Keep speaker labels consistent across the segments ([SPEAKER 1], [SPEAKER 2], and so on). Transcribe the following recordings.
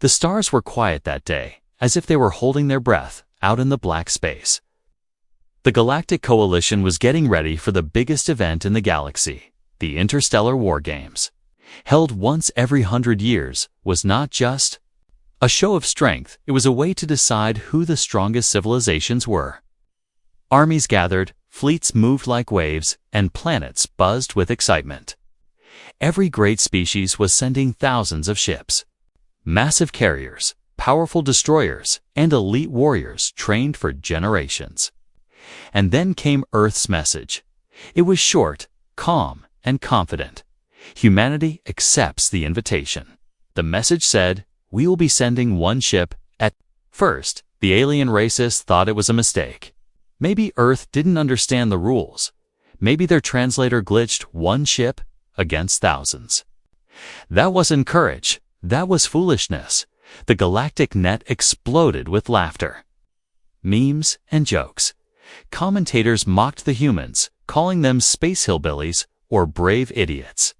[SPEAKER 1] The stars were quiet that day, as if they were holding their breath out in the black space. The Galactic Coalition was getting ready for the biggest event in the galaxy. The Interstellar War Games, held once every 100 years, was not just a show of strength. It was a way to decide who the strongest civilizations were. Armies gathered, fleets moved like waves, and planets buzzed with excitement. Every great species was sending thousands of ships. Massive carriers, powerful destroyers, and elite warriors trained for generations. And then came Earth's message. It was short, calm, and confident. Humanity accepts the invitation. The message said, "We will be sending one ship." At first, the alien racists thought it was a mistake. Maybe Earth didn't understand the rules. Maybe their translator glitched one ship against thousands. That wasn't courage. That was foolishness. The galactic net exploded with laughter, memes, and jokes. Commentators mocked the humans, calling them space hillbillies or brave idiots.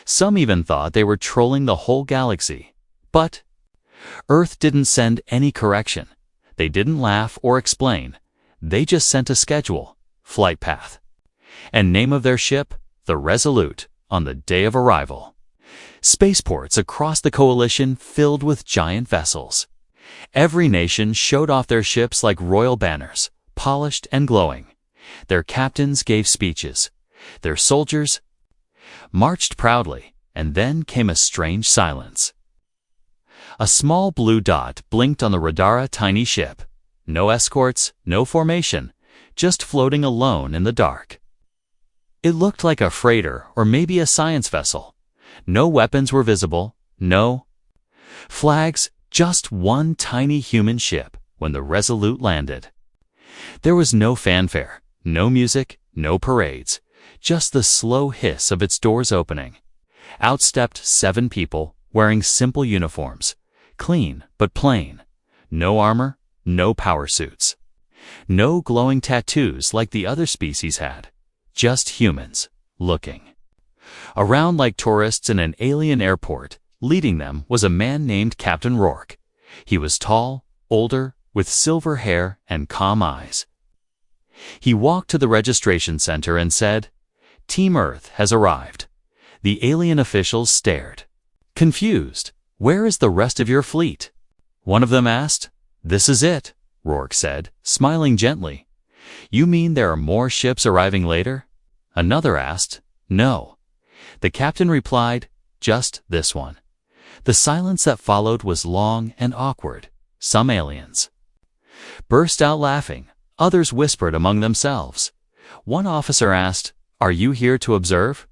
[SPEAKER 1] Some even thought they were trolling the whole galaxy. But Earth didn't send any correction. They didn't laugh or explain. They just sent a schedule, flight path, and name of their ship, the Resolute, on the day of arrival. Spaceports across the coalition filled with giant vessels. Every nation showed off their ships like royal banners, polished and glowing. Their captains gave speeches. Their soldiers marched proudly, and then came a strange silence. A small blue dot blinked on the radar, a tiny ship. No escorts, no formation, just floating alone in the dark. It looked like a freighter or maybe a science vessel. No weapons were visible, no flags, just one tiny human ship when the Resolute landed. There was no fanfare, no music, no parades, just the slow hiss of its doors opening. Out stepped 7 people wearing simple uniforms, clean but plain. No armor, no power suits. No glowing tattoos like the other species had. Just humans, looking around like tourists in an alien airport. Leading them was a man named Captain Rourke. He was tall, older, with silver hair and calm eyes. He walked to the registration center and said, "Team Earth has arrived." The alien officials stared, confused. "Where is the rest of your fleet?" One of them asked. "This is it," Rourke said, smiling gently. "You mean there are more ships arriving later?" Another asked. "No." The captain replied, "Just this one." The silence that followed was long and awkward. Some aliens burst out laughing. Others whispered among themselves. One officer asked, "Are you here to observe?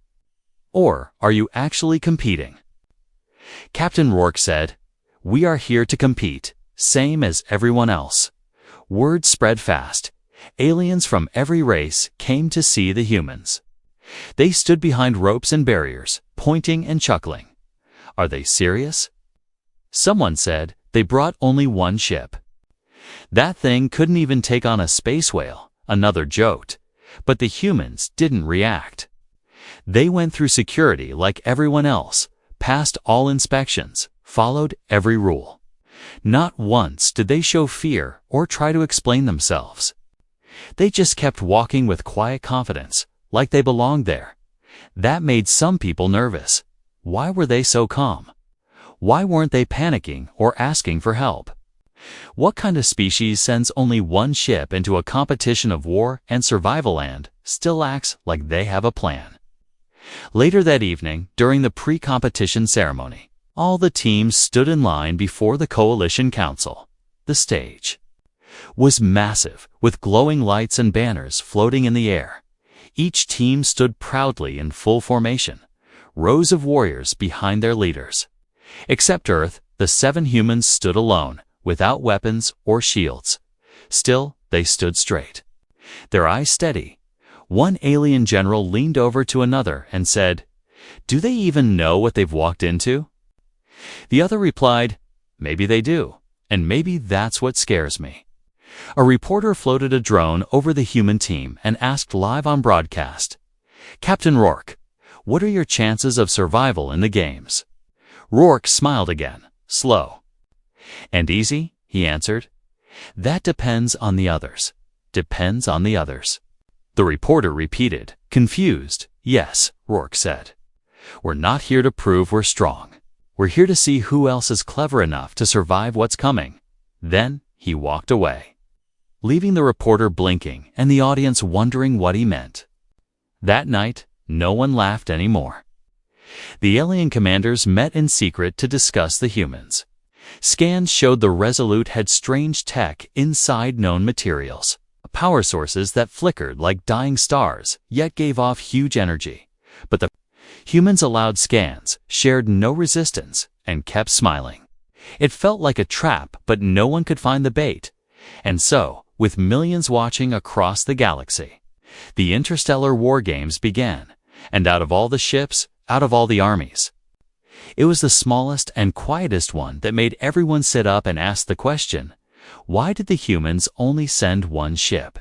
[SPEAKER 1] Or are you actually competing?" Captain Rourke said, "We are here to compete, same as everyone else." Word spread fast. Aliens from every race came to see the humans. They stood behind ropes and barriers, pointing and chuckling. "Are they serious?" Someone said they brought only one ship. "That thing couldn't even take on a space whale," another joked. But the humans didn't react. They went through security like everyone else, passed all inspections, followed every rule. Not once did they show fear or try to explain themselves. They just kept walking with quiet confidence, like they belonged there. That made some people nervous. Why were they so calm? Why weren't they panicking or asking for help? What kind of species sends only one ship into a competition of war and survival and still acts like they have a plan? Later that evening, during the pre-competition ceremony, all the teams stood in line before the Coalition Council. The stage was massive, with glowing lights and banners floating in the air. Each team stood proudly in full formation, rows of warriors behind their leaders. Except Earth, the 7 humans stood alone, without weapons or shields. Still, they stood straight, their eyes steady. One alien general leaned over to another and said, "Do they even know what they've walked into?" The other replied, "Maybe they do, and maybe that's what scares me." A reporter floated a drone over the human team and asked live on broadcast, "Captain Rourke, what are your chances of survival in the games?" Rourke smiled again, slow, And easy, he answered. That depends on the others. Depends on the others. The reporter repeated, confused. Yes, Rourke said. We're not here to prove we're strong. We're here to see who else is clever enough to survive what's coming. Then he walked away, leaving the reporter blinking and the audience wondering what he meant. That night, no one laughed anymore. The alien commanders met in secret to discuss the humans. Scans showed the Resolute had strange tech inside known materials, power sources that flickered like dying stars, yet gave off huge energy. But the humans allowed scans, shared no resistance, and kept smiling. It felt like a trap, but no one could find the bait. And so, with millions watching across the galaxy, the interstellar war games began, and out of all the ships, out of all the armies, it was the smallest and quietest one that made everyone sit up and ask the question, why did the humans only send one ship?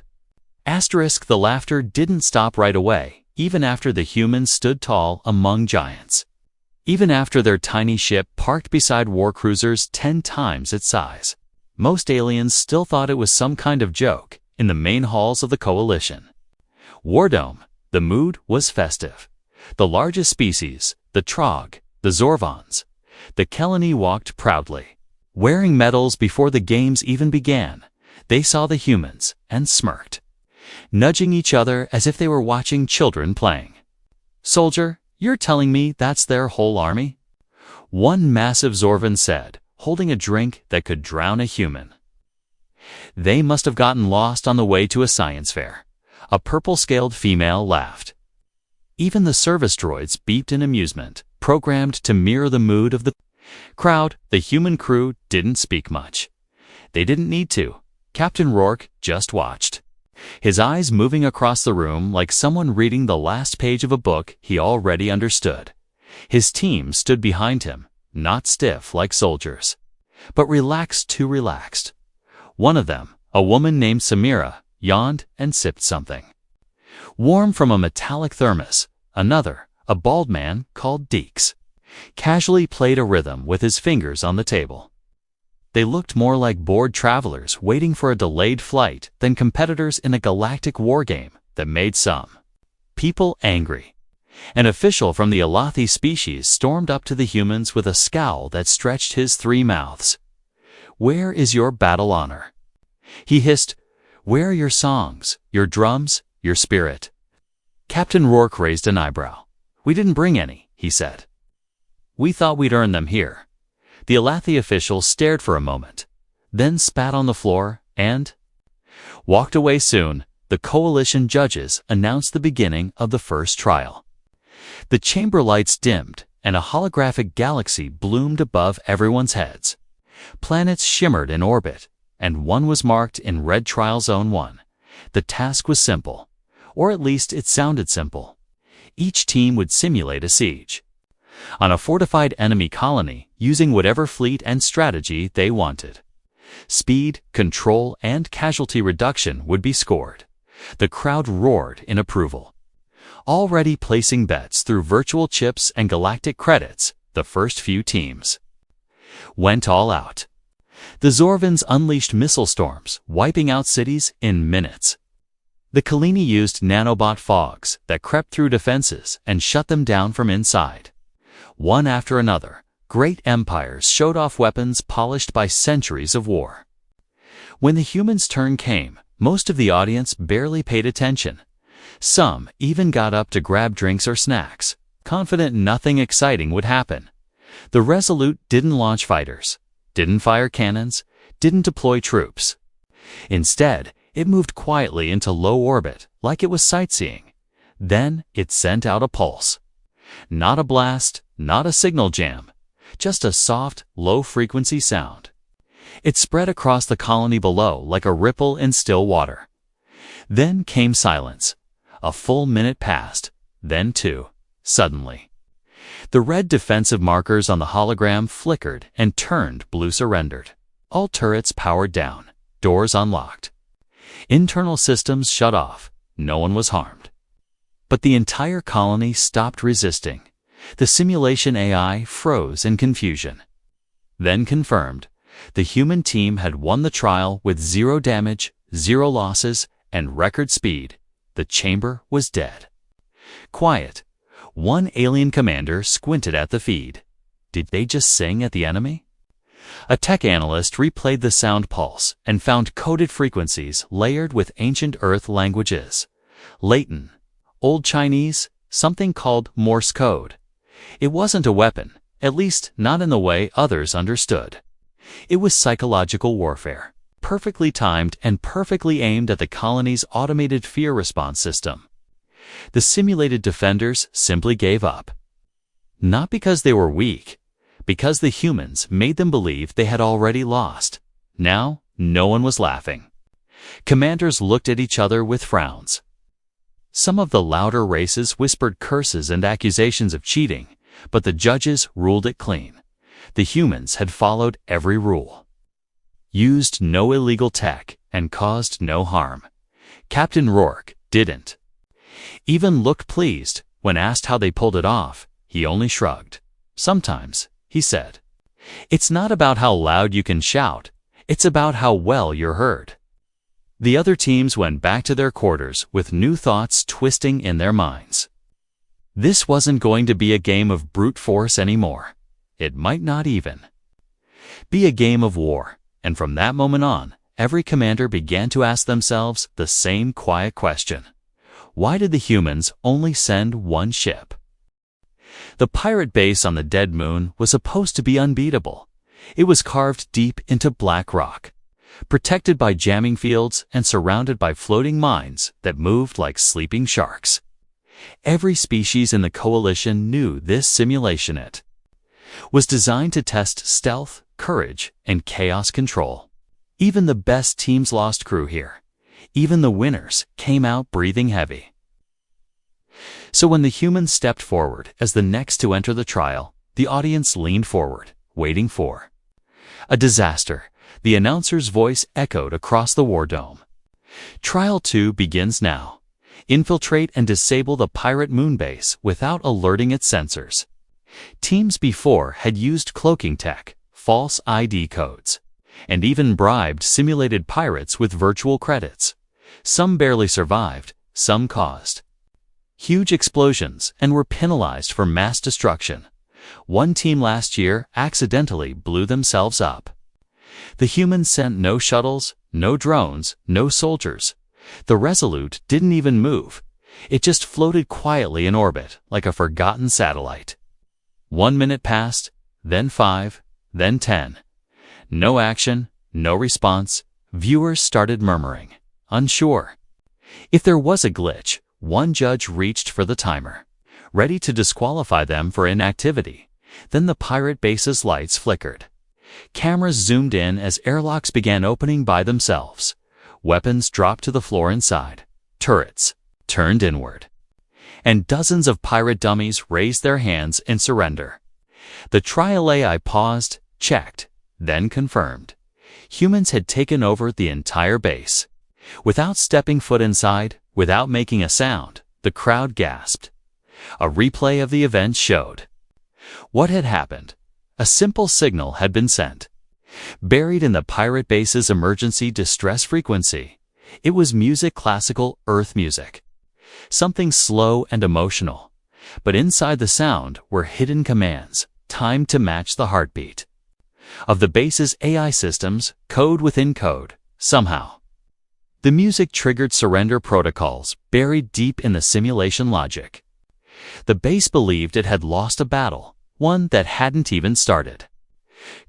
[SPEAKER 1] The laughter didn't stop right away, even after the humans stood tall among giants. Even after their tiny ship parked beside war cruisers 10 times its size. Most aliens still thought it was some kind of joke in the main halls of the Coalition. Wardome, the mood was festive. The largest species, the Trog, the Zorvons, the Kelani walked proudly. Wearing medals before the games even began, they saw the humans and smirked, nudging each other as if they were watching children playing. Soldier, you're telling me that's their whole army? One massive Zorvan said, holding a drink that could drown a human. They must have gotten lost on the way to a science fair. A purple-scaled female laughed. Even the service droids beeped in amusement, programmed to mirror the mood of the crowd. The human crew didn't speak much. They didn't need to. Captain Rourke just watched, his eyes moving across the room like someone reading the last page of a book he already understood. His team stood behind him, not stiff like soldiers, but relaxed too relaxed. One of them, a woman named Samira, yawned and sipped something warm from a metallic thermos. Another, a bald man called Deeks, casually played a rhythm with his fingers on the table. They looked more like bored travelers waiting for a delayed flight than competitors in a galactic war game that made some people angry. An official from the Elathi species stormed up to the humans with a scowl that stretched his 3 mouths. Where is your battle honor? He hissed, where are your songs, your drums, your spirit? Captain Rourke raised an eyebrow. We didn't bring any, he said. We thought we'd earn them here. The Elathi official stared for a moment, then spat on the floor and walked away. Soon, the Coalition judges announced the beginning of the first trial. The chamber lights dimmed, and a holographic galaxy bloomed above everyone's heads. Planets shimmered in orbit, and one was marked in red Trial Zone 1. The task was simple, or at least it sounded simple. Each team would simulate a siege on a fortified enemy colony using whatever fleet and strategy they wanted. Speed, control, and casualty reduction would be scored. The crowd roared in approval. Already placing bets through virtual chips and galactic credits, the first few teams went all out. The Zorvans unleashed missile storms, wiping out cities in minutes. The Kalini used nanobot fogs that crept through defenses and shut them down from inside. One after another, great empires showed off weapons polished by centuries of war. When the humans' turn came, most of the audience barely paid attention. Some even got up to grab drinks or snacks, confident nothing exciting would happen. The Resolute didn't launch fighters, didn't fire cannons, didn't deploy troops. Instead, it moved quietly into low orbit like it was sightseeing. Then it sent out a pulse. Not a blast, not a signal jam, just a soft, low-frequency sound. It spread across the colony below like a ripple in still water. Then came silence. A full minute passed, then 2. Suddenly, the red defensive markers on the hologram flickered and turned blue. Surrendered. All turrets powered down, doors unlocked. Internal systems shut off. No one was harmed. But the entire colony stopped resisting. The simulation AI froze in confusion. Then confirmed, The human team had won the trial with 0 damage, 0 losses, and record speed. The chamber was dead. Quiet. One alien commander squinted at the feed. Did they just sing at the enemy? A tech analyst replayed the sound pulse and found coded frequencies layered with ancient Earth languages. Latin, Old Chinese, something called Morse code. It wasn't a weapon, at least not in the way others understood. It was psychological warfare, perfectly timed and perfectly aimed at the colony's automated fear response system. The simulated defenders simply gave up. Not because they were weak, because the humans made them believe they had already lost. Now, no one was laughing. Commanders looked at each other with frowns. Some of the louder races whispered curses and accusations of cheating, but the judges ruled it clean. The humans had followed every rule, used no illegal tech, and caused no harm. Captain Rourke didn't. Even looked pleased when asked how they pulled it off. He only shrugged. Sometimes, he said, it's not about how loud you can shout, it's about how well you're heard. The other teams went back to their quarters with new thoughts twisting in their minds. This wasn't going to be a game of brute force anymore. It might not even be a game of war, and from that moment on, every commander began to ask themselves the same quiet question. Why did the humans only send one ship? The pirate base on the dead moon was supposed to be unbeatable. It was carved deep into black rock, protected by jamming fields and surrounded by floating mines that moved like sleeping sharks. Every species in the coalition knew this simulation was designed to test stealth, courage, and chaos control. Even the best teams lost crew here. Even the winners came out breathing heavy. So when the humans stepped forward as the next to enter the trial, the audience leaned forward, waiting for a disaster. The announcer's voice echoed across the war dome. Trial 2 begins now. Infiltrate and disable the pirate moonbase without alerting its sensors. Teams before had used cloaking tech, false ID codes, and even bribed simulated pirates with virtual credits. Some barely survived, some caused huge explosions and were penalized for mass destruction. One team last year accidentally blew themselves up. The humans sent no shuttles, no drones, no soldiers. The Resolute didn't even move. It just floated quietly in orbit like a forgotten satellite. 1 minute passed, then 5, then 10. No action, no response. Viewers started murmuring, unsure. If there was a glitch, one judge reached for the timer, ready to disqualify them for inactivity. Then the pirate base's lights flickered. Cameras zoomed in as airlocks began opening by themselves. Weapons dropped to the floor inside. Turrets turned inward. And dozens of pirate dummies raised their hands in surrender. The trial AI paused, checked, then confirmed. Humans had taken over the entire base. Without stepping foot inside, without making a sound, the crowd gasped. A replay of the event showed what had happened. A simple signal had been sent. Buried in the pirate base's emergency distress frequency, it was music, classical Earth music. Something slow and emotional. But inside the sound were hidden commands, timed to match the heartbeat of the base's AI systems, code within code, somehow. The music triggered surrender protocols buried deep in the simulation logic. The base believed it had lost a battle, one that hadn't even started.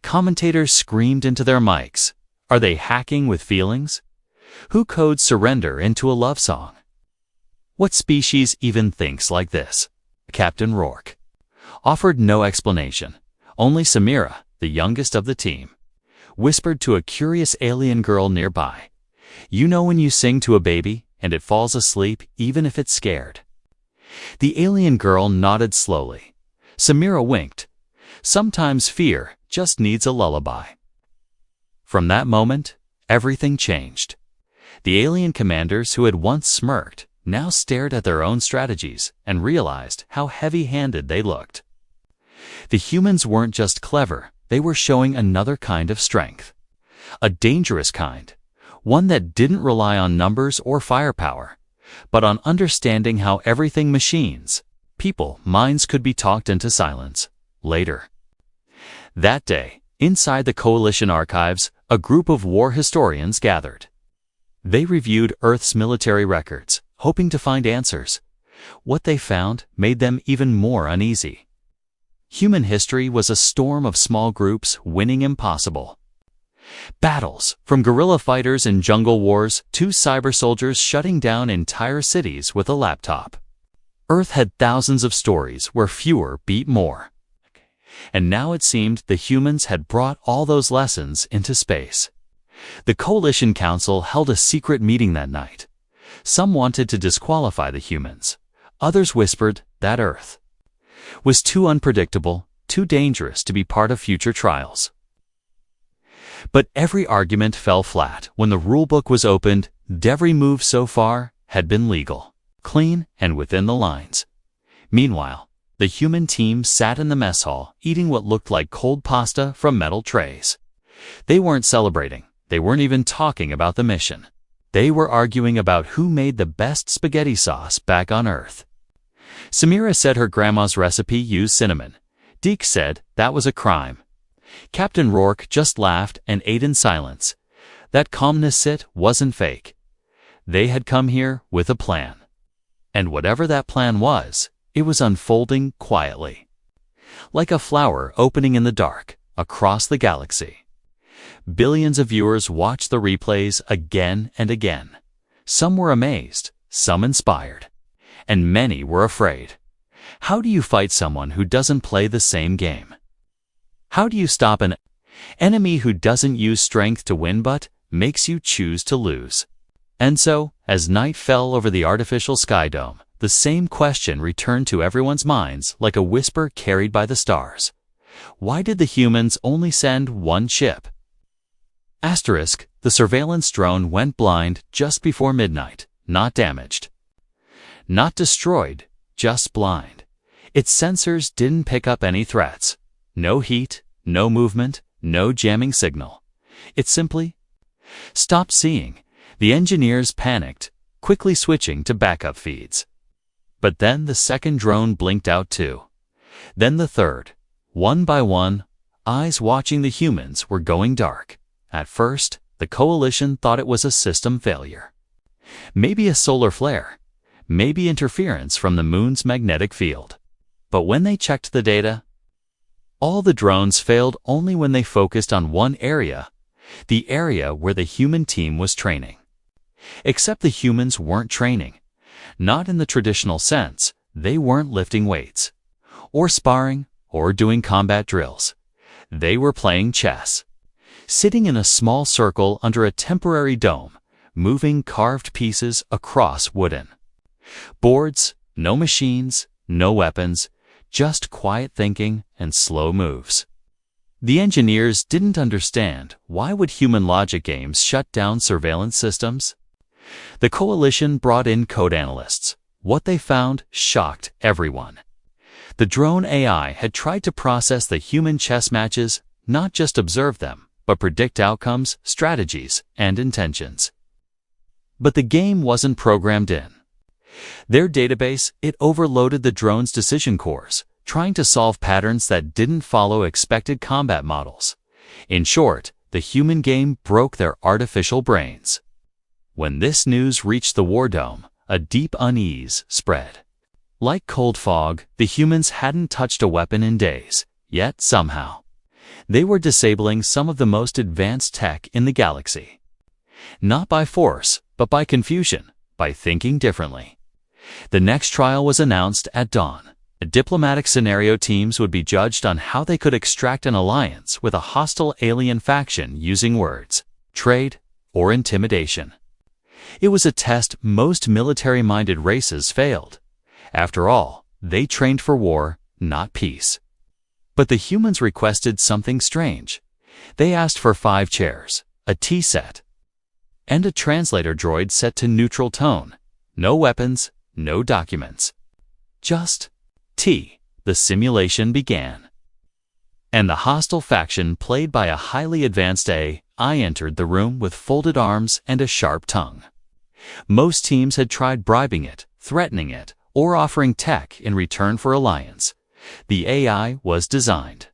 [SPEAKER 1] Commentators screamed into their mics. Are they hacking with feelings? Who codes surrender into a love song? What species even thinks like this? Captain Rourke offered no explanation. Only Samira, the youngest of the team, whispered to a curious alien girl nearby. You know when you sing to a baby and it falls asleep even if it's scared? The alien girl nodded slowly. Samira winked. Sometimes fear just needs a lullaby. From that moment, everything changed. The alien commanders who had once smirked now stared at their own strategies and realized how heavy-handed they looked. The humans weren't just clever, they were showing another kind of strength. A dangerous kind. One that didn't rely on numbers or firepower, but on understanding how everything machines, people, minds could be talked into silence. Later. That day, inside the Coalition archives, a group of war historians gathered. They reviewed Earth's military records, hoping to find answers. What they found made them even more uneasy. Human history was a storm of small groups winning impossible. Battles, from guerrilla fighters in jungle wars to cyber soldiers shutting down entire cities with a laptop. Earth had thousands of stories where fewer beat more. And now it seemed the humans had brought all those lessons into space. The Coalition Council held a secret meeting that night. Some wanted to disqualify the humans. Others whispered that Earth was too unpredictable, too dangerous to be part of future trials. But every argument fell flat when the rulebook was opened. Every move so far had been legal, clean, and within the lines. Meanwhile, the human team sat in the mess hall eating what looked like cold pasta from metal trays. They weren't celebrating. They weren't even talking about the mission. They were arguing about who made the best spaghetti sauce back on Earth. Samira said her grandma's recipe used cinnamon. Deke said that was a crime. Captain Rourke just laughed and ate in silence. That calmness sit wasn't fake. They had come here with a plan. And whatever that plan was, it was unfolding quietly. Like a flower opening in the dark, across the galaxy. Billions of viewers watched the replays again and again. Some were amazed, some inspired, and many were afraid. How do you fight someone who doesn't play the same game? How do you stop an enemy who doesn't use strength to win but makes you choose to lose? And so, as night fell over the artificial sky dome, the same question returned to everyone's minds like a whisper carried by the stars. Why did the humans only send one ship? Asterisk, the surveillance drone went blind just before midnight, not damaged. Not destroyed, just blind. Its sensors didn't pick up any threats. No heat, no movement, no jamming signal. It simply stopped seeing. The engineers panicked, quickly switching to backup feeds. But then the second drone blinked out too. Then the third. One by one, eyes watching the humans were going dark. At first, the Coalition thought it was a system failure. Maybe a solar flare. Maybe interference from the moon's magnetic field. But when they checked the data, all the drones failed only when they focused on one area, the area where the human team was training. Except the humans weren't training. Not in the traditional sense. They weren't lifting weights, or sparring, or doing combat drills. They were playing chess. Sitting in a small circle under a temporary dome, moving carved pieces across wooden boards, no machines, no weapons, just quiet thinking and slow moves. The engineers didn't understand why would human logic games shut down surveillance systems. The Coalition brought in code analysts. What they found shocked everyone. The drone AI had tried to process the human chess matches, not just observe them, but predict outcomes, strategies, and intentions. But the game wasn't programmed in. Their database, it overloaded the drone's decision cores, trying to solve patterns that didn't follow expected combat models. In short, the human game broke their artificial brains. When this news reached the War Dome, a deep unease spread. Like cold fog, the humans hadn't touched a weapon in days, yet somehow they were disabling some of the most advanced tech in the galaxy. Not by force, but by confusion, by thinking differently. The next trial was announced at dawn. The diplomatic scenario teams would be judged on how they could extract an alliance with a hostile alien faction using words, trade, or intimidation. It was a test most military-minded races failed. After all, they trained for war, not peace. But the humans requested something strange. They asked for 5 chairs, a tea set, and a translator droid set to neutral tone. No weapons, no documents. Just tea. The simulation began. And the hostile faction played by a highly advanced AI entered the room with folded arms and a sharp tongue. Most teams had tried bribing it, threatening it, or offering tech in return for alliance. The AI was designed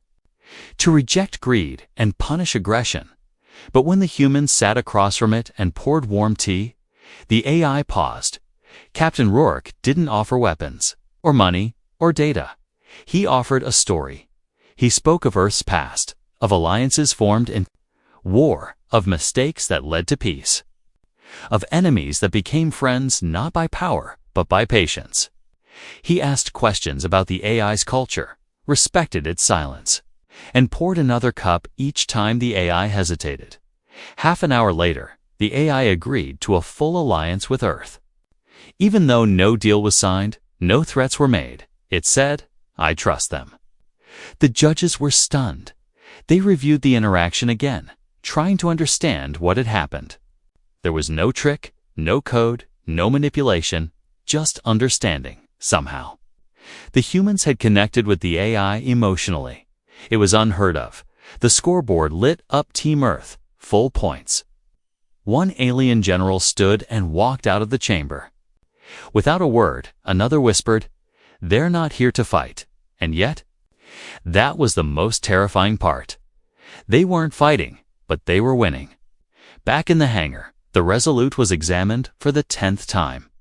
[SPEAKER 1] to reject greed and punish aggression. But when the humans sat across from it and poured warm tea, the AI paused. Captain Rourke didn't offer weapons, or money, or data. He offered a story. He spoke of Earth's past, of alliances formed in war, of mistakes that led to peace, of enemies that became friends not by power, but by patience. He asked questions about the AI's culture, respected its silence, and poured another cup each time the AI hesitated. Half an hour later, the AI agreed to a full alliance with Earth. Even though no deal was signed, no threats were made, it said, "I trust them." The judges were stunned. They reviewed the interaction again, trying to understand what had happened. There was no trick, no code, no manipulation, just understanding, somehow. The humans had connected with the AI emotionally. It was unheard of. The scoreboard lit up Team Earth, full points. One alien general stood and walked out of the chamber. Without a word, another whispered, "They're not here to fight." And yet, that was the most terrifying part. They weren't fighting, but they were winning. Back in the hangar, the Resolute was examined for the 10th time.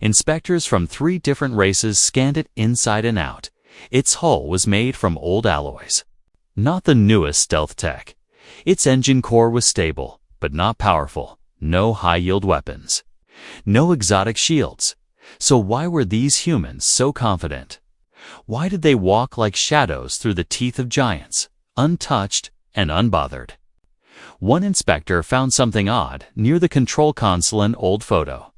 [SPEAKER 1] Inspectors from 3 different races scanned it inside and out. Its hull was made from old alloys, not the newest stealth tech. Its engine core was stable, but not powerful. No high-yield weapons, no exotic shields. So why were these humans so confident? Why did they walk like shadows through the teeth of giants, untouched and unbothered? One inspector found something odd near the control console, an old photo.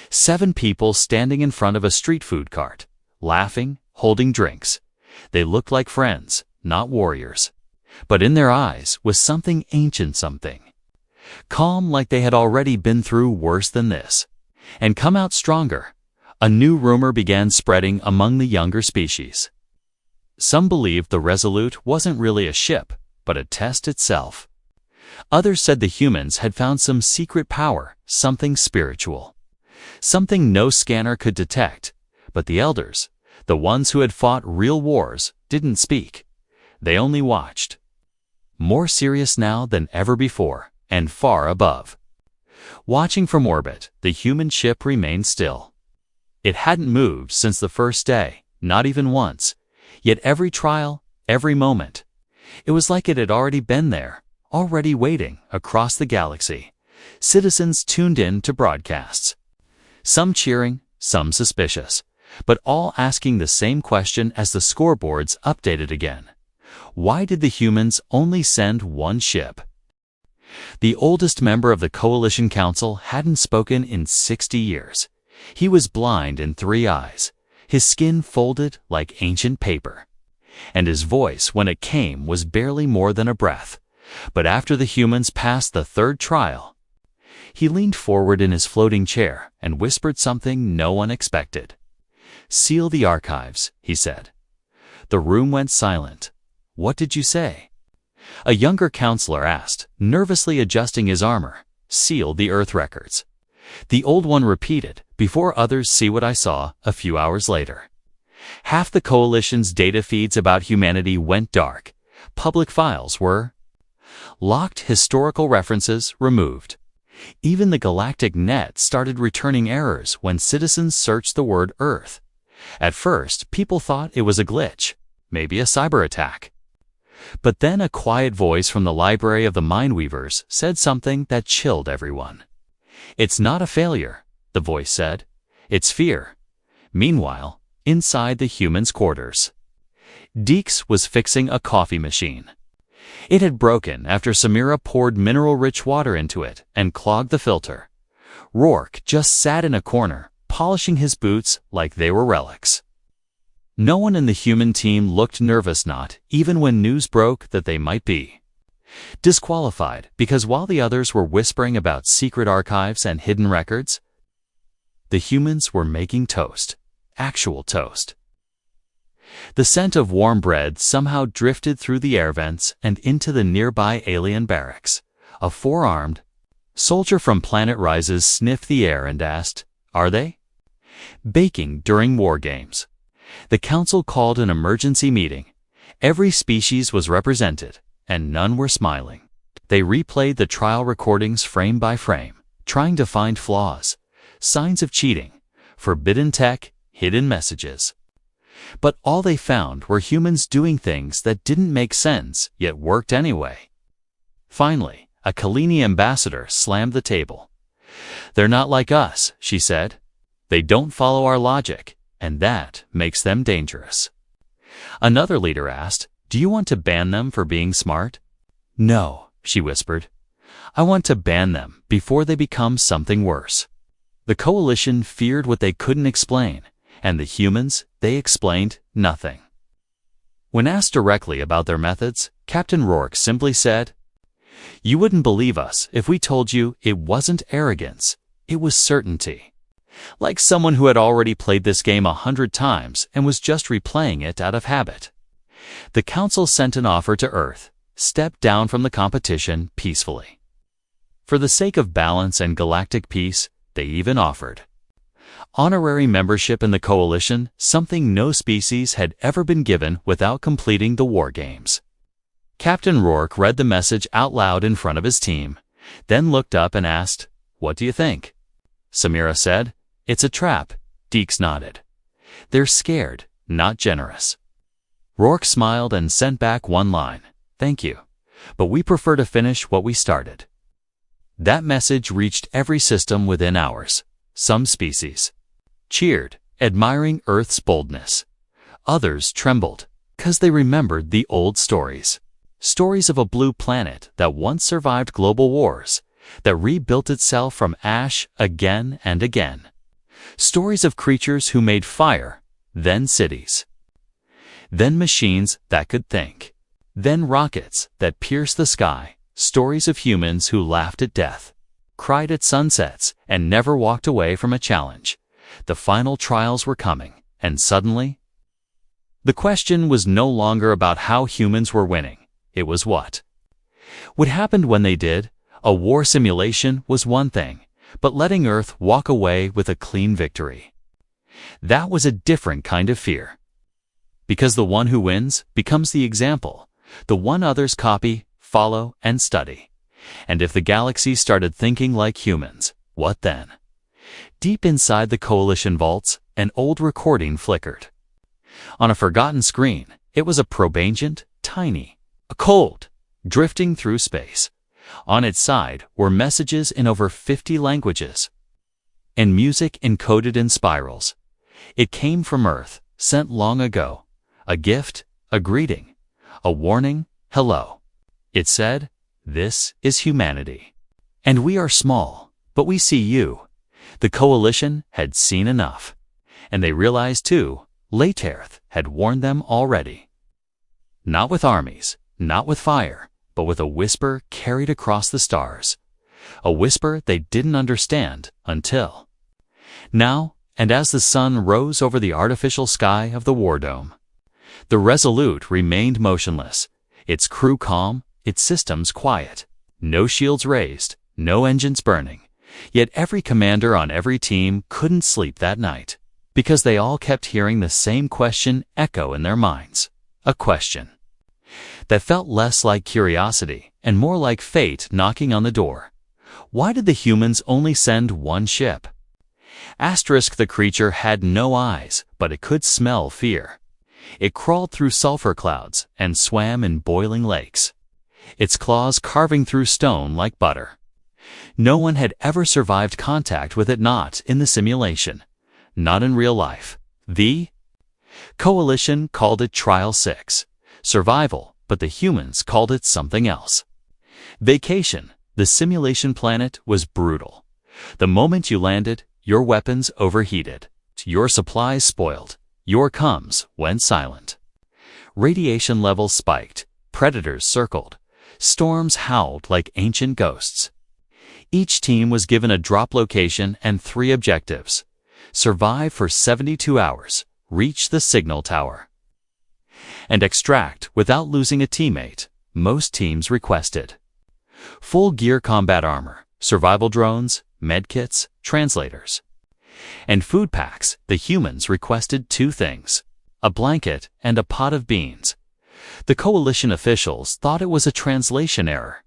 [SPEAKER 1] 7 people standing in front of a street food cart, laughing, holding drinks. They looked like friends, not warriors. But in their eyes was something ancient, something calm, like they had already been through worse than this, and come out stronger. A new rumor began spreading among the younger species. Some believed the Resolute wasn't really a ship, but a test itself. Others said the humans had found some secret power, something spiritual, something no scanner could detect. But the elders, the ones who had fought real wars, didn't speak. They only watched. More serious now than ever before, and far above. Watching from orbit, the human ship remained still. It hadn't moved since the first day, not even once. Yet every trial, every moment, it was like it had already been there, already waiting across the galaxy. Citizens tuned in to broadcasts, some cheering, some suspicious, but all asking the same question as the scoreboards updated again. Why did the humans only send one ship? The oldest member of the Coalition Council hadn't spoken in 60 years. He was blind in 3 eyes, his skin folded like ancient paper, and his voice, when it came, was barely more than a breath. But after the humans passed the 3rd trial, he leaned forward in his floating chair and whispered something no one expected. "Seal the archives," he said. The room went silent. "What did you say?" A younger counselor asked, nervously adjusting his armor. "Seal the Earth records." The old one repeated, "Before others see what I saw," a few hours later. Half the Coalition's data feeds about humanity went dark. Public files were locked, historical references removed. Even the galactic net started returning errors when citizens searched the word Earth. At first, people thought it was a glitch, maybe a cyber attack. But then a quiet voice from the Library of the Mindweavers said something that chilled everyone. "It's not a failure," the voice said. "It's fear." Meanwhile, inside the humans' quarters, Deeks was fixing a coffee machine. It had broken after Samira poured mineral-rich water into it and clogged the filter. Rourke just sat in a corner, polishing his boots like they were relics. No one in the human team looked nervous, not even when news broke that they might be disqualified, because while the others were whispering about secret archives and hidden records, the humans were making toast, actual toast. The scent of warm bread somehow drifted through the air vents and into the nearby alien barracks. A four-armed soldier from Planet Rises sniffed the air and asked, "Are they baking during war games?" The council called an emergency meeting. Every species was represented, and none were smiling. They replayed the trial recordings frame by frame, trying to find flaws, signs of cheating, forbidden tech, hidden messages. But all they found were humans doing things that didn't make sense, yet worked anyway. Finally, a Kalini ambassador slammed the table. "They're not like us," she said. "They don't follow our logic, and that makes them dangerous." Another leader asked, "Do you want to ban them for being smart?" "No," she whispered. "I want to ban them before they become something worse." The coalition feared what they couldn't explain, and the humans, they explained nothing. When asked directly about their methods, Captain Rourke simply said, "You wouldn't believe us if we told you it wasn't arrogance, it was certainty. Like someone who had already played this game 100 times and was just replaying it out of habit." The council sent an offer to Earth: step down from the competition peacefully. For the sake of balance and galactic peace, they even offered honorary membership in the coalition, something no species had ever been given without completing the war games. Captain Rourke read the message out loud in front of his team, then looked up and asked, "What do you think?" Samira said, "It's a trap." Deeks nodded. "They're scared, not generous." Rourke smiled and sent back one line, "Thank you, but we prefer to finish what we started." That message reached every system within hours. Some species cheered, admiring Earth's boldness. Others trembled, 'cause they remembered the old stories. Stories of a blue planet that once survived global wars, that rebuilt itself from ash again and again. Stories of creatures who made fire, then cities, then machines that could think, then rockets that pierced the sky. Stories of humans who laughed at death, cried at sunsets, and never walked away from a challenge. The final trials were coming, and suddenly, the question was no longer about how humans were winning. It was what happened when they did. A war simulation was one thing, but letting Earth walk away with a clean victory, that was a different kind of fear. Because the one who wins becomes the example, the one others copy, follow, and study. And if the galaxy started thinking like humans, what then? Deep inside the coalition vaults, an old recording flickered. On a forgotten screen, it was a probe agent, tiny, a cold, drifting through space. On its side were messages in over 50 languages, and music encoded in spirals. It came from Earth, sent long ago. A gift, a greeting, a warning, hello. It said, "This is humanity. And we are small, but we see you." The coalition had seen enough. And they realized too, Laterth had warned them already. Not with armies, not with fire, but with a whisper carried across the stars. A whisper they didn't understand until now, and as the sun rose over the artificial sky of the War Dome. The Resolute remained motionless, its crew calm, its systems quiet. No shields raised, no engines burning. Yet every commander on every team couldn't sleep that night, because they all kept hearing the same question echo in their minds. A question that felt less like curiosity and more like fate knocking on the door. Why did the humans only send one ship? Asterisk, the creature had no eyes, but it could smell fear. It crawled through sulfur clouds and swam in boiling lakes, its claws carving through stone like butter. No one had ever survived contact with it, not in the simulation, not in real life. The coalition called it Trial 6, survival, but the humans called it something else. Vacation, the simulation planet, was brutal. The moment you landed, your weapons overheated, your supplies spoiled, your comms went silent. Radiation levels spiked, predators circled, storms howled like ancient ghosts. Each team was given a drop location and 3 objectives. Survive for 72 hours, reach the signal tower, and extract without losing a teammate, most teams requested. Full gear combat armor, survival drones, medkits, translators. And food packs, the humans requested 2 things: a blanket and a pot of beans. The coalition officials thought it was a translation error.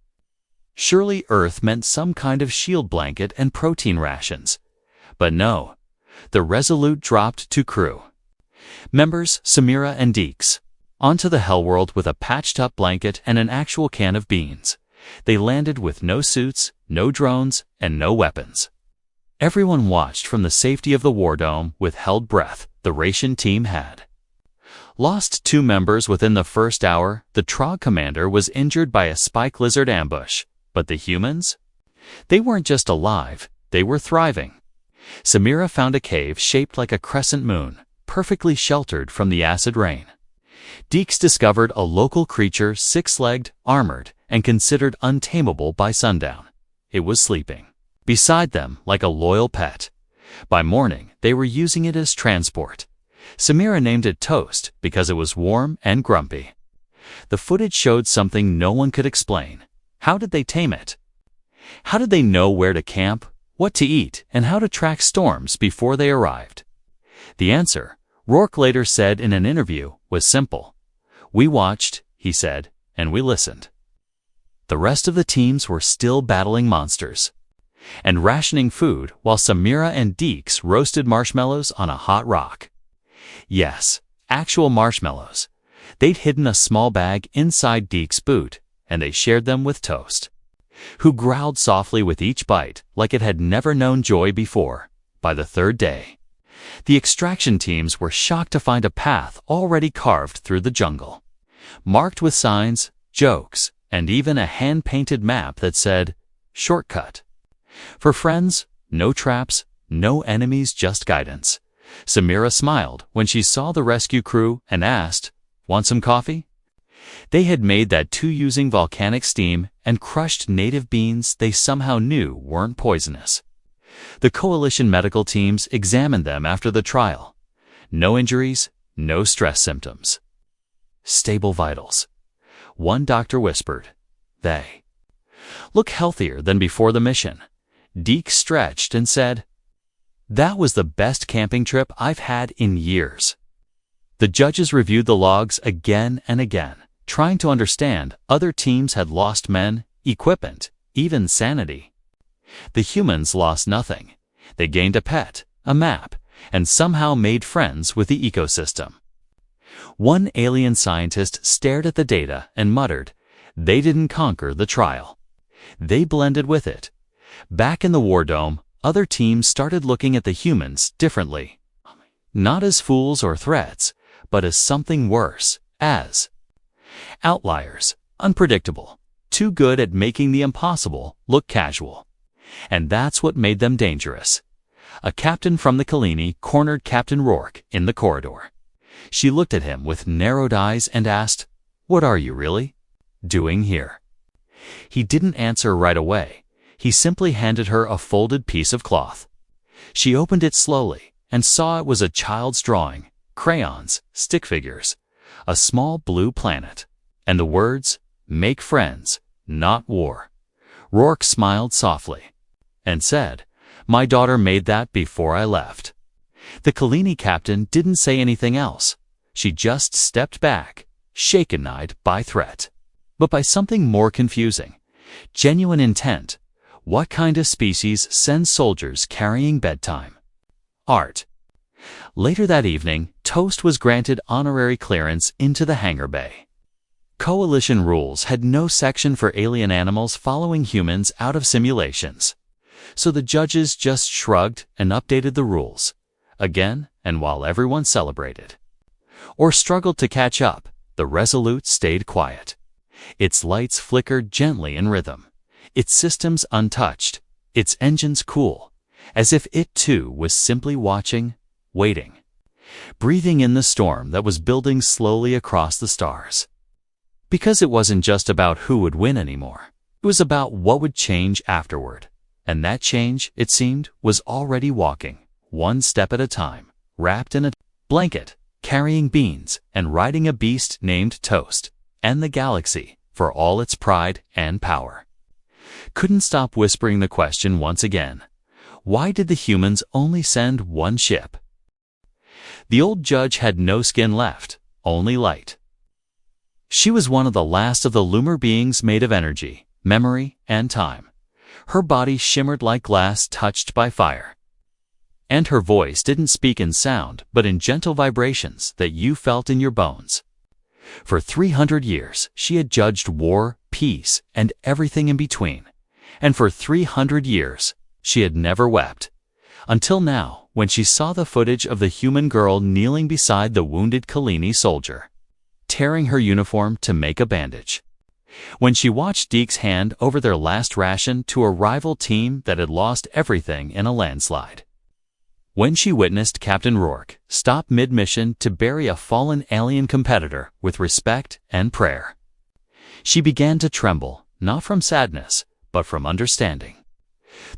[SPEAKER 1] Surely Earth meant some kind of shield blanket and protein rations. But no, the Resolute dropped 2 crew members, Samira and Deeks, onto the Hellworld with a patched-up blanket and an actual can of beans. They landed with no suits, no drones, and no weapons. Everyone watched from the safety of the War Dome with held breath. The ration team had lost 2 members within the first hour. The Trog commander was injured by a spike lizard ambush. But the humans? They weren't just alive, they were thriving. Samira found a cave shaped like a crescent moon, perfectly sheltered from the acid rain. Deeks discovered a local creature 6-legged, armored, and considered untamable by sundown. It was sleeping beside them like a loyal pet. By morning, they were using it as transport. Samira named it Toast because it was warm and grumpy. The footage showed something no one could explain. How did they tame it? How did they know where to camp, what to eat, and how to track storms before they arrived? The answer, Rourke later said in an interview, was simple. "We watched," he said, "and we listened." The rest of the teams were still battling monsters and rationing food while Samira and Deeks roasted marshmallows on a hot rock. Yes, actual marshmallows. They'd hidden a small bag inside Deeks' boot, and they shared them with Toast, who growled softly with each bite like it had never known joy before. By the 3rd day, the extraction teams were shocked to find a path already carved through the jungle, marked with signs, jokes, and even a hand-painted map that said, "Shortcut." For friends, no traps, no enemies, just guidance. Samira smiled when she saw the rescue crew and asked, "Want some coffee?" They had made that too using volcanic steam and crushed native beans they somehow knew weren't poisonous. The coalition medical teams examined them after the trial. No injuries, no stress symptoms. Stable vitals. One doctor whispered, "They look healthier than before the mission." Deeks stretched and said, "That was the best camping trip I've had in years." The judges reviewed the logs again and again, trying to understand. Other teams had lost men, equipment, even sanity. The humans lost nothing. They gained a pet, a map, and somehow made friends with the ecosystem. One alien scientist stared at the data and muttered, "They didn't conquer the trial. They blended with it." Back in the War Dome, other teams started looking at the humans differently. Not as fools or threats, but as something worse, as outliers, unpredictable, too good at making the impossible look casual. And that's what made them dangerous. A captain from the Kalini cornered Captain Rourke in the corridor. She looked at him with narrowed eyes and asked, "What are you really doing here?" He didn't answer right away. He simply handed her a folded piece of cloth. She opened it slowly and saw it was a child's drawing, crayons, stick figures, a small blue planet, and the words, "Make friends, not war." Rourke smiled softly and said, "My daughter made that before I left." The Kalini captain didn't say anything else. She just stepped back, shaken-eyed by threat, but by something more confusing. Genuine intent. What kind of species sends soldiers carrying bedtime? Art. Later that evening, Toast was granted honorary clearance into the hangar bay. Coalition rules had no section for alien animals following humans out of simulations. So the judges just shrugged and updated the rules again, and while everyone celebrated or struggled to catch up, the Resolute stayed quiet. Its lights flickered gently in rhythm, its systems untouched, its engines cool, as if it too was simply watching, waiting, breathing in the storm that was building slowly across the stars. Because it wasn't just about who would win anymore. It was about what would change afterward. And that change, it seemed, was already walking, one step at a time, wrapped in a blanket, carrying beans and riding a beast named Toast, and the galaxy, for all its pride and power. Couldn't stop whispering the question once again. Why did the humans only send one ship? The old judge had no skin left, only light. She was one of the last of the Loomer beings made of energy, memory, and time. Her body shimmered like glass touched by fire. And her voice didn't speak in sound, but in gentle vibrations that you felt in your bones. For 300 years, she had judged war, peace, and everything in between. And for 300 years, she had never wept. Until now, when she saw the footage of the human girl kneeling beside the wounded Kalini soldier, tearing her uniform to make a bandage. When she watched Deke's hand over their last ration to a rival team that had lost everything in a landslide. When she witnessed Captain Rourke stop mid-mission to bury a fallen alien competitor with respect and prayer. She began to tremble, not from sadness, but from understanding.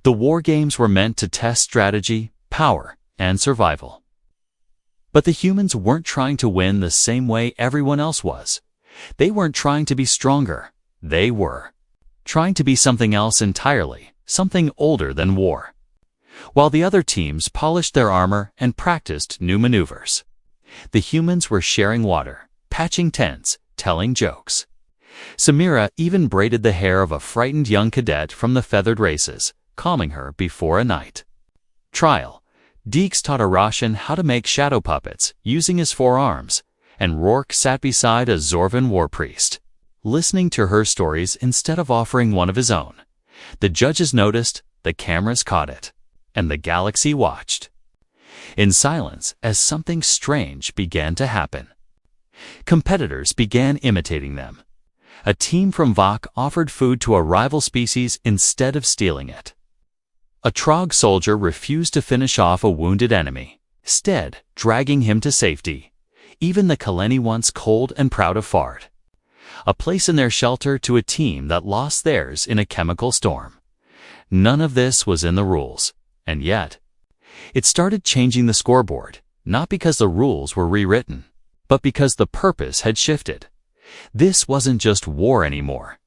[SPEAKER 1] The war games were meant to test strategy, power, and survival. But the humans weren't trying to win the same way everyone else was. They weren't trying to be stronger. They were trying to be something else entirely, something older than war. While the other teams polished their armor and practiced new maneuvers, the humans were sharing water, patching tents, telling jokes. Samira even braided the hair of a frightened young cadet from the feathered races, calming her before a night trial. Deeks taught Arashan how to make shadow puppets using his forearms, and Rourke sat beside a Zorvan war priest, listening to her stories instead of offering one of his own. The judges noticed, the cameras caught it, and the galaxy watched in silence as something strange began to happen. Competitors began imitating them. A team from Vok offered food to a rival species instead of stealing it. A Trog soldier refused to finish off a wounded enemy, instead dragging him to safety. Even the Kaleni, once cold and proud of Fard, a place in their shelter to a team that lost theirs in a chemical storm. None of this was in the rules. And yet, it started changing the scoreboard, not because the rules were rewritten, but because the purpose had shifted. This wasn't just war anymore.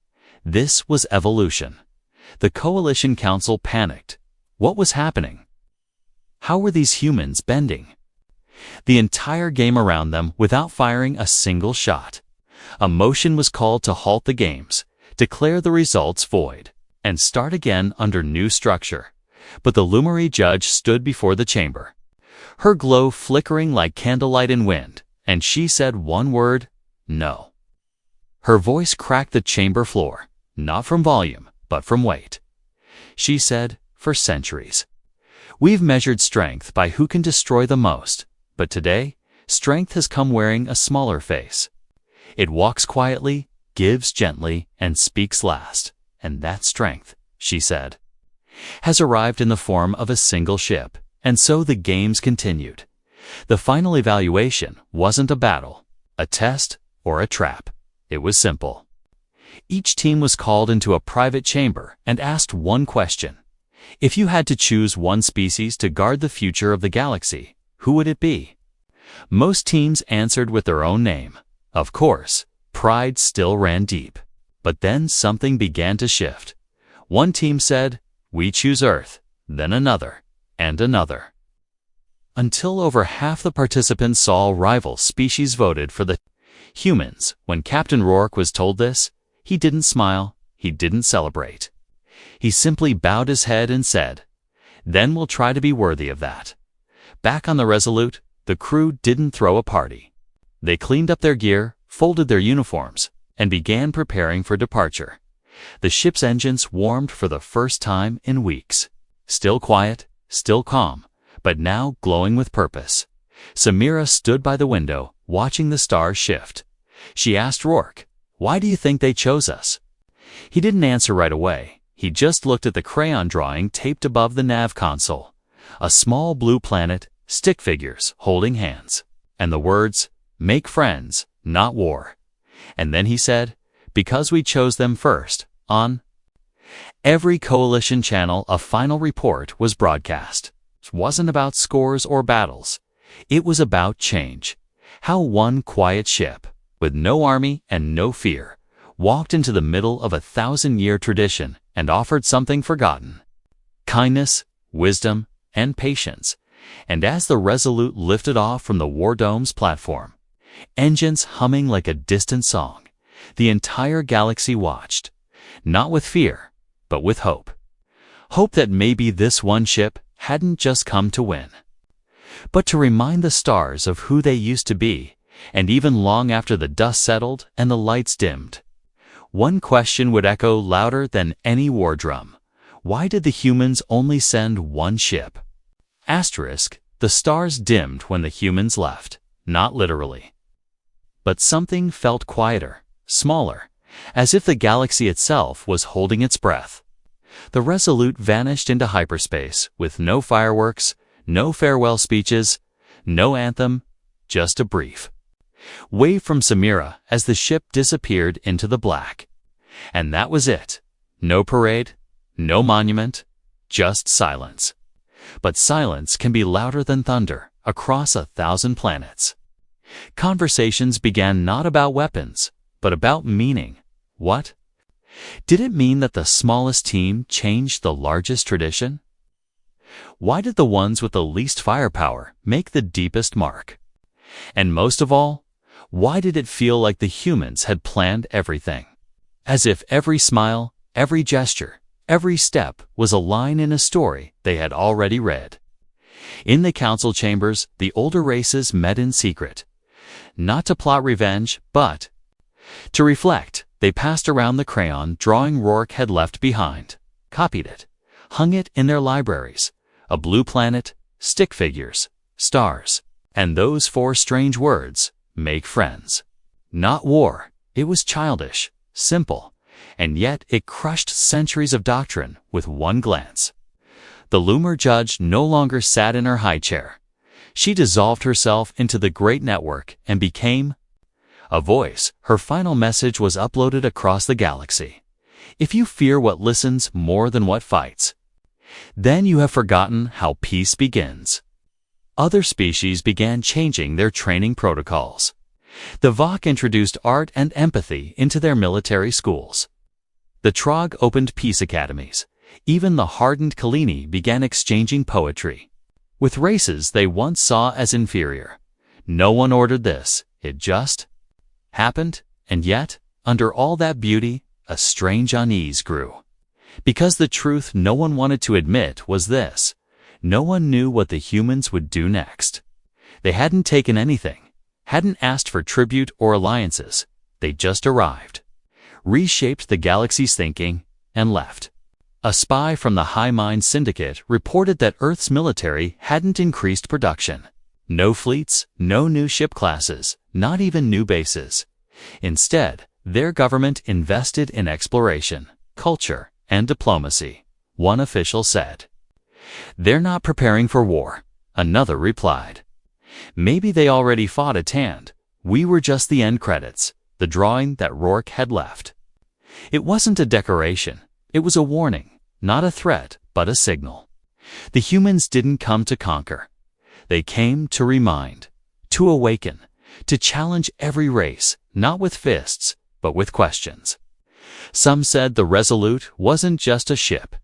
[SPEAKER 1] This was evolution. The Coalition Council panicked. What was happening? How were these humans bending the entire game around them without firing a single shot? A motion was called to halt the games, declare the results void, and start again under new structure. But the Lumari judge stood before the chamber, her glow flickering like candlelight in wind, and she said one word, no. Her voice cracked the chamber floor, not from volume, but from weight. She said, for centuries, we've measured strength by who can destroy the most, but today, strength has come wearing a smaller face. It walks quietly, gives gently, and speaks last, and that strength, she said, has arrived in the form of a single ship, and so the games continued. The final evaluation wasn't a battle, a test, or a trap. It was simple. Each team was called into a private chamber and asked one question. If you had to choose one species to guard the future of the galaxy, who would it be? Most teams answered with their own name. Of course, pride still ran deep. But then something began to shift. One team said, we choose Earth, then another, and another. Until over half the participants saw rival species voted for the humans. When Captain Rourke was told this, he didn't smile, he didn't celebrate. He simply bowed his head and said, then we'll try to be worthy of that. Back on the Resolute, the crew didn't throw a party. They cleaned up their gear, folded their uniforms, and began preparing for departure. The ship's engines warmed for the first time in weeks. Still quiet, still calm, but now glowing with purpose. Samira stood by the window, watching the stars shift. She asked Rourke, why do you think they chose us? He didn't answer right away. He just looked at the crayon drawing taped above the nav console. A small blue planet, stick figures holding hands, and the words, make friends, not war. And then he said, because we chose them first. On every coalition channel, a final report was broadcast. It wasn't about scores or battles. It was about change. How one quiet ship, with no army and no fear, walked into the middle of a 1,000-year tradition and offered something forgotten: kindness, wisdom, and patience. And as the Resolute lifted off from the War Dome's platform, engines humming like a distant song, the entire galaxy watched, not with fear, but with hope. Hope that maybe this one ship hadn't just come to win, but to remind the stars of who they used to be, and even long after the dust settled and the lights dimmed, one question would echo louder than any war drum: why did the humans only send one ship? Asterisk, the stars dimmed when the humans left, not literally. But something felt quieter, smaller, as if the galaxy itself was holding its breath. The Resolute vanished into hyperspace with no fireworks, no farewell speeches, no anthem, just a brief wave from Samira as the ship disappeared into the black. And that was it. No parade, no monument, just silence. But silence can be louder than thunder across 1,000 planets. Conversations began not about weapons, but about meaning. What? Did it mean that the smallest team changed the largest tradition? Why did the ones with the least firepower make the deepest mark? And most of all, why did it feel like the humans had planned everything? As if every smile, every gesture, every step was a line in a story they had already read. In the council chambers, the older races met in secret. Not to plot revenge, but to reflect. They passed around the crayon drawing Rourke had left behind, copied it, hung it in their libraries: a blue planet, stick figures, stars, and those 4 strange words: make friends. Not war. It was childish, simple, and yet it crushed centuries of doctrine with one glance. The Loomer judge no longer sat in her high chair. She dissolved herself into the great network and became a voice. Her final message was uploaded across the galaxy: if you fear what listens more than what fights, then you have forgotten how peace begins. Other species began changing their training protocols. The Vok introduced art and empathy into their military schools. The Trog opened peace academies. Even the hardened Kalini began exchanging poetry with races they once saw as inferior. No one ordered this. It just happened. And yet, under all that beauty, a strange unease grew. Because the truth no one wanted to admit was this: no one knew what the humans would do next. They hadn't taken anything, hadn't asked for tribute or alliances. They just arrived, reshaped the galaxy's thinking, and left. A spy from the High Mind Syndicate reported that Earth's military hadn't increased production. No fleets, no new ship classes, not even new bases. Instead, their government invested in exploration, culture, and diplomacy, one official said. They're not preparing for war, another replied. Maybe they already fought at hand. We were just the end credits, the drawing that Rourke had left. It wasn't a decoration. It was a warning, not a threat, but a signal. The humans didn't come to conquer. They came to remind, to awaken, to challenge every race, not with fists, but with questions. Some said the Resolute wasn't just a ship.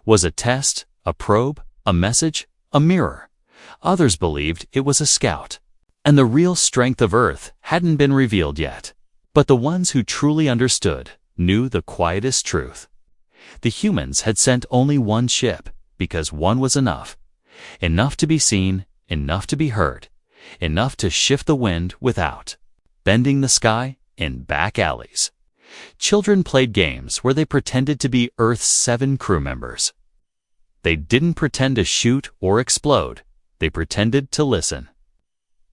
[SPEAKER 1] Was a test, a probe, a message, a mirror. Others believed it was a scout, and the real strength of Earth hadn't been revealed yet. But the ones who truly understood knew the quietest truth. The humans had sent only one ship because one was enough. Enough to be seen, enough to be heard, enough to shift the wind without bending the sky in back alleys. Children played games where they pretended to be Earth's 7 crew members. They didn't pretend to shoot or explode. They pretended to listen,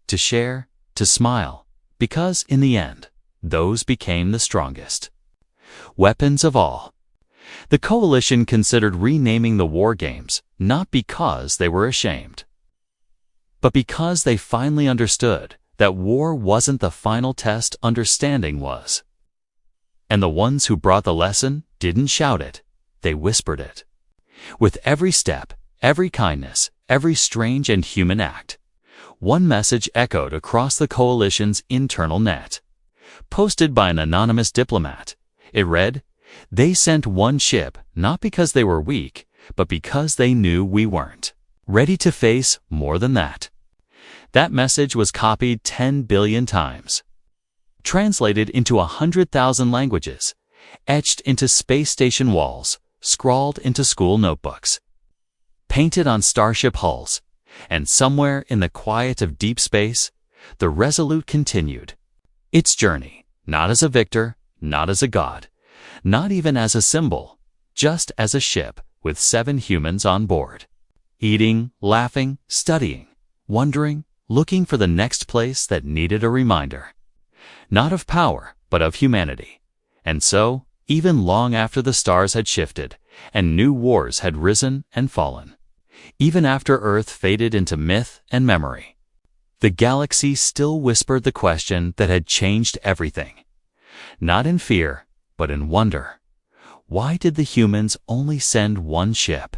[SPEAKER 1] to share, to smile, because in the end, those became the strongest weapons of all. The Coalition considered renaming the war games, not because they were ashamed, but because they finally understood that war wasn't the final test, understanding was. And the ones who brought the lesson didn't shout it, they whispered it. With every step, every kindness, every strange and human act, one message echoed across the coalition's internal net. Posted by an anonymous diplomat, it read, "They sent one ship not because they were weak, but because they knew we weren't ready to face more than that." That message was copied 10 billion times, translated into 100,000 languages, etched into space station walls, scrawled into school notebooks, painted on starship hulls, and somewhere in the quiet of deep space, the Resolute continued its journey, not as a victor, not as a god, not even as a symbol, just as a ship with 7 humans on board, eating, laughing, studying, wondering, looking for the next place that needed a reminder, not of power, but of humanity. And so, even long after the stars had shifted and new wars had risen and fallen, even after Earth faded into myth and memory, the galaxy still whispered the question that had changed everything. Not in fear, but in wonder. Why did the humans only send one ship?